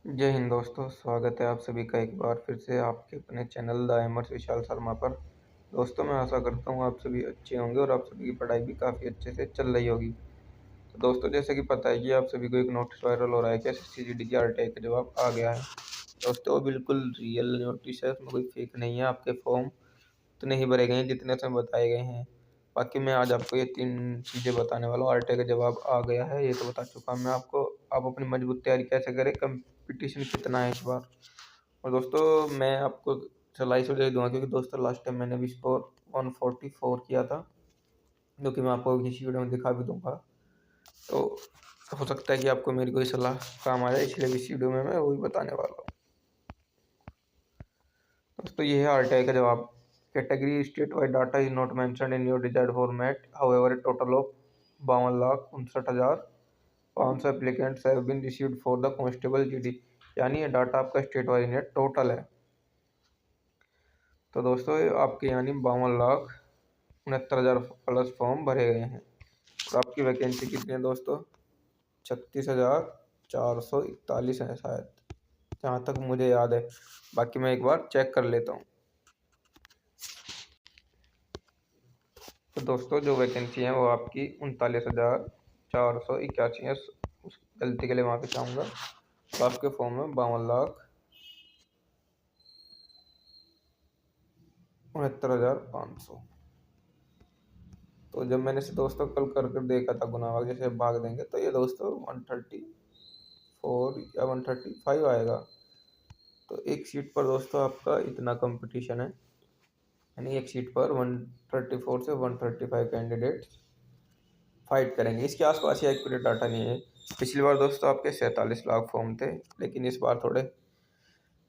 जय हिंद दोस्तों, स्वागत है आप सभी का एक बार फिर से आपके अपने चैनल द एमर्स विशाल शर्मा पर। दोस्तों, मैं आशा करता हूँ आप सभी अच्छे होंगे और आप सभी की पढ़ाई भी काफ़ी अच्छे से चल रही होगी। तो दोस्तों, जैसे कि पता है कि आप सभी को एक नोटिस वायरल हो रहा है कि एसएससी जीडी की आरटीआई का जवाब आ गया है। दोस्तों, वो बिल्कुल रियल नोटिस है, उसमें कोई फेक नहीं है। आपके फॉर्म उतने ही भरे गए हैं जितने उसमें बताए गए हैं। बाकी मैं आज आपको ये 3 चीज़ें बताने वाला हूँ। आरटीआई का जवाब आ गया है, ये तो बता चुका हूँ मैं आपको। आप अपनी मजबूत तैयारी कैसे करें, कंपटीशन कितना है इस बार। और दोस्तों, मैं आपको सलाह इसलिए दूँगा क्योंकि दोस्तों लास्ट टाइम मैंने भी स्कोर 144 किया था, जो कि मैं आपको किसी वीडियो में दिखा भी दूँगा। तो हो सकता है कि आपको मेरी कोई सलाह काम आ जाए, इसलिए इस वीडियो में मैं वही बताने वाला हूँ। दोस्तों, ये है आरटीआई का जवाब। Category state wide data is not mentioned in your desired format, however total of 52,59,500 applicants have been received for the constable GD. यानी ये डाटा आपका स्टेट वाइड नहीं है, टोटल है। तो दोस्तों, ये आपके यानी 52,69,000 प्लस फॉर्म भरे गए हैं। और आपकी वैकेंसी कितनी है दोस्तों? 36,441 है शायद, जहाँ तक मुझे याद है। बाकी मैं एक बार चेक कर लेता हूँ। तो दोस्तों, जो वैकेंसी है वो आपकी 39,481 है। उस गलती के लिए माफ़ी चाहूँगा। तो आपके फॉर्म में 52,69,500। तो जब मैंने इसे दोस्तों कल कर कर देखा था गुना भाग, जैसे भाग देंगे तो ये दोस्तों 134 या 135 आएगा। तो एक सीट पर दोस्तों आपका इतना कंपटीशन है, यानी एक सीट पर 134 से 135 कैंडिडेट फाइट करेंगे। इसके आसपास ही एक्यूरेट डाटा नहीं है। पिछली बार दोस्तों आपके 47 लाख फॉर्म थे, लेकिन इस बार थोड़े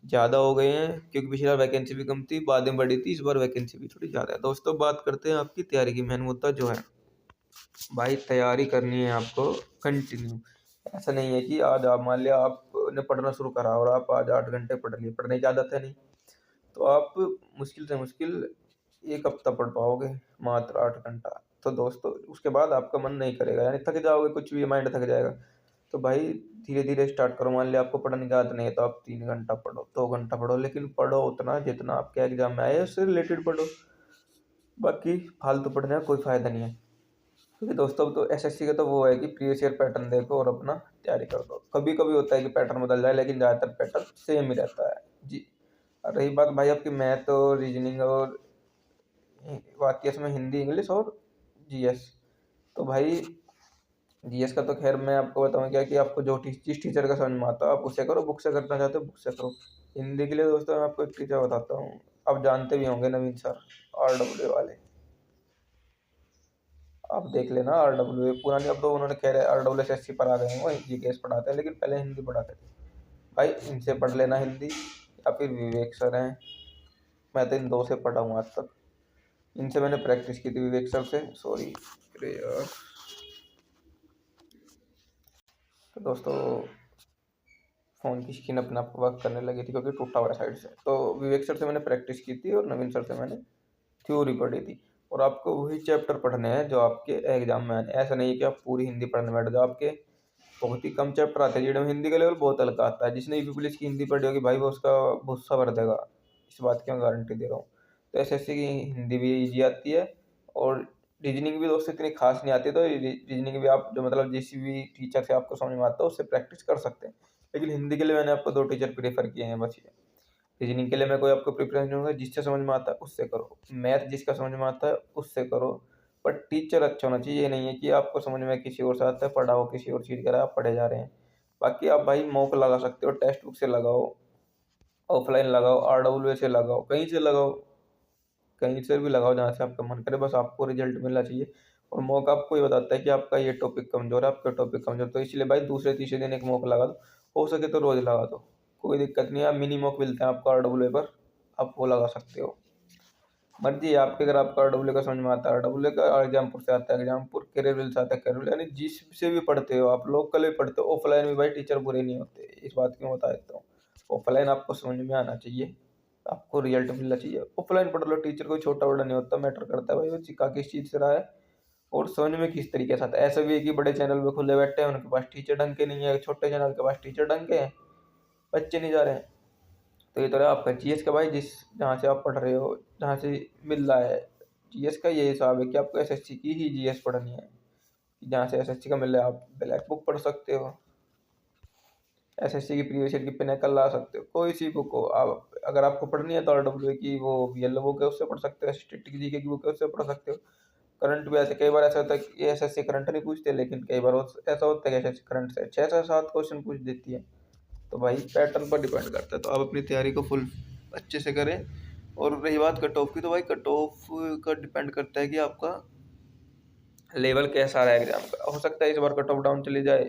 ज़्यादा हो गए हैं क्योंकि पिछली बार वैकेंसी भी कम थी, बाद में बढ़ी थी। इस बार वैकेंसी भी थोड़ी ज़्यादा है। दोस्तों, बात करते हैं आपकी तैयारी की। मेन मुद्दा जो है भाई, तैयारी करनी है आपको कंटिन्यू। ऐसा नहीं है कि आज आप मान लिया आपने पढ़ना शुरू करा और आप आज 8 घंटे पढ़ लिए, पढ़ने की आदत है नहीं, तो आप मुश्किल से मुश्किल एक हफ्ता पढ़ पाओगे, मात्र 8 घंटा। तो दोस्तों, उसके बाद आपका मन नहीं करेगा, यानी थक जाओगे, कुछ भी माइंड थक जाएगा। तो भाई, धीरे धीरे स्टार्ट करो। मान लिया आपको पढ़ने की आदत नहीं है, तो आप 3 घंटा पढ़ो, 2 घंटा पढ़ो, लेकिन पढ़ो उतना जितना आपके एग्जाम में आए, उससे रिलेटेड पढ़ो। बाकी फालतू पढ़ने का कोई फायदा नहीं है। क्योंकि दोस्तों, अब तो एसएससी का तो वो है कि प्रीवियस ईयर पैटर्न देखो और अपना तैयारी कर दो। कभी कभी होता है कि पैटर्न बदल जाए, लेकिन ज़्यादातर पैटर्न सेम ही रहता है जी। और रही बात भाई आपकी मैथ और रीजनिंग और बात की इसमें हिंदी, इंग्लिश और जीएस, तो भाई जीएस का तो खैर मैं आपको बताऊँ क्या कि आपको जो जिस टीचर का समझ में आता है आप उससे करो, बुक से करना चाहते हो बुक से करो। हिंदी के लिए दोस्तों मैं आपको एक टीचर बताता हूँ, आप जानते भी होंगे, नवीन सर, आरडब्ल्यू वाले। आप देख लेना, आरडब्ल्यू पुरानी, अब तो उन्होंने खैर आरडब्ल्यू एस एस सी पर आ गए हैं, वो जीकेएस पढ़ाते हैं, लेकिन पहले हिंदी पढ़ाते थे। भाई, इनसे पढ़ लेना हिंदी, या फिर विवेक सर हैं। मैं तो इन दो से पढ़ा हूँ आज तक। इनसे मैंने प्रैक्टिस की थी, विवेक सर से। सॉरी, अरे यार। तो दोस्तों, फ़ोन की स्क्रीन अपने आप वर्क करने लगी थी क्योंकि टूटा हुआ है साइड से। तो विवेक सर से मैंने प्रैक्टिस की थी और नवीन सर से मैंने थ्योरी पढ़ी थी। और आपको वही चैप्टर पढ़ने हैं जो आपके एग्जाम में आने। ऐसा नहीं है कि आप पूरी हिंदी पढ़ने बैठ जाओ। आपके बहुत ही कम चैप्टर आते हैं जिनमें हिंदी का लेवल बहुत हल्का आता है। जिसने यूपी पुलिस की हिंदी पढ़ी होगी भाई, वो उसका गुस्सा भर देगा, इस बात की मैं गारंटी दे रहा हूँ। तो एसएससी की हिंदी भी ईजी आती है, और रीजनिंग भी दोस्तों इतनी खास नहीं आती। तो रीजनिंग भी आप जो मतलब जिस भी टीचर से आपको समझ में आता है उससे प्रैक्टिस कर सकते हैं। लेकिन हिंदी के लिए मैंने आपको 2 टीचर प्रेफर किए हैं बस। ये रीजनिंग के लिए मैं कोई आपको प्रेफरेंस नहीं दूंगा, जिससे समझ में आता है उससे करो। मैथ जिसका समझ में आता है उससे करो, पर टीचर अच्छा होना चाहिए। ये नहीं है कि आपको समझ में किसी और से आता है, पढ़ाओ किसी और चीज़ का, आप पढ़े जा रहे हैं। बाकी आप भाई मॉक लगा सकते हो, टेक्स्ट बुक से लगाओ, ऑफलाइन लगाओ, आरडब्ल्यू से लगाओ, कहीं से लगाओ, कहीं से भी लगाओ जहाँ से आपका मन करे, बस आपको रिजल्ट मिलना चाहिए। और मॉक आपको ये बताता है कि आपका ये टॉपिक कमजोर है, आपका टॉपिक कमजोर, तो इसलिए भाई दूसरे तीसरे दिन एक मॉक लगा दो, हो सके तो रोज लगा दो, कोई दिक्कत नहीं है। आप मिनी मॉक मिलते हैं आपको आरडब्ल्यू पर, आप वो लगा सकते हो। मर्जी है आपकी, अगर आपका आरडब्ल्यू का समझ में आता है आरडब्ल्यू का, एग्जामपुर से आता है एग्जामपुर, कैरियर से आता है कैरियर, यानी जिससे भी पढ़ते हो आप, लोकल भी पढ़ते हो, ऑफलाइन भी भाई टीचर बुरे नहीं होते, इस बात की मैं बता देता हूँ। ऑफलाइन आपको समझ में आना चाहिए, आपको रिजल्ट मिलना चाहिए। ऑफलाइन पढ़ लो, टीचर कोई छोटा बड़ा नहीं होता, मैटर करता है भाई वो सिखा किस चीज़ से रहा है और समझ में किस तरीके से आता है। ऐसा भी है कि बड़े चैनल पे खुले बैठे हैं, उनके पास टीचर ढंग के नहीं है, छोटे चैनल के पास टीचर ढंग के हैं, बच्चे नहीं जा रहे हैं। तो ये तो रहा आपका जीएस का भाई, जहाँ से आप पढ़ रहे हो, जहाँ से मिल रहा है। जीएस का ये हिसाब है कि आपको एसएससी की ही जीएस पढ़नी है, जहाँ से एसएससी का मिल रहा है आप ब्लैक बुक पढ़ सकते हो, एसएससी की प्रीवियस ईयर की पिनाकल ला सकते हो, कोई सी बुक हो आप। अगर आपको पढ़नी है तो आरडब्ल्यू की वो येलो बुक है, उससे पढ़ सकते हो, स्टैटिक जीके की बुक है, उससे पढ़ सकते हो। करंट भी ऐसे कई बार ऐसा होता है कि एसएससी करंट नहीं पूछते, लेकिन कई बार ऐसा होता है कि एसएससी करंट से 6 से 7 क्वेश्चन पूछ देती है। तो भाई पैटर्न पर डिपेंड करता है, तो आप अपनी तैयारी को फुल अच्छे से करें। और रही बात कट ऑफ की, तो भाई कट ऑफ का डिपेंड करता है कि आपका लेवल कैसा रहा है एग्जाम का। हो सकता है इस बार कट ऑफ डाउन चली जाए,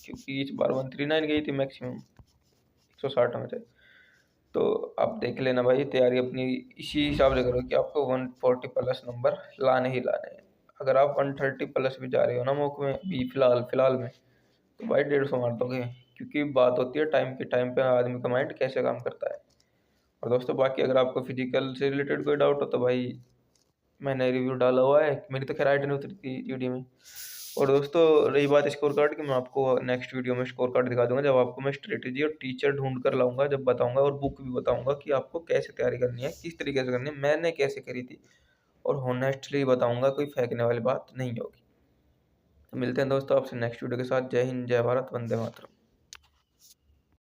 क्योंकि इस बार 139 गई थी मैक्सिमम, 160 में से। तो आप देख लेना भाई, तैयारी अपनी इसी हिसाब से करो कि आपको 140 प्लस नंबर लाने ही लाने हैं। अगर आप 130 प्लस भी जा रहे हो ना मौक में भी, फिलहाल में, तो भाई 150 मार दोगे। क्योंकि बात होती है टाइम के, टाइम पे आदमी का माइंड कैसे काम करता है। और दोस्तों बाकी अगर आपको फिजिकल से रिलेटेड कोई डाउट हो तो भाई मैंने रिव्यू डाला हुआ है, मेरी तो खैर आइडिया नहीं उतरी थी जीडी में। और दोस्तों रही बात स्कोर कार्ड की, मैं आपको नेक्स्ट वीडियो में स्कोर कार्ड दिखा दूंगा, जब आपको मैं स्ट्रेटेजी और टीचर ढूंढ कर लाऊंगा, जब बताऊंगा, और बुक भी बताऊंगा कि आपको कैसे तैयारी करनी है, किस तरीके से करनी है, मैंने कैसे करी थी। और होनेस्टली बताऊंगा, कोई फेंकने वाली बात नहीं होगी। तो मिलते हैं दोस्तों आपसे नेक्स्ट वीडियो के साथ। जय हिंद, जय भारत, वंदे मातरम।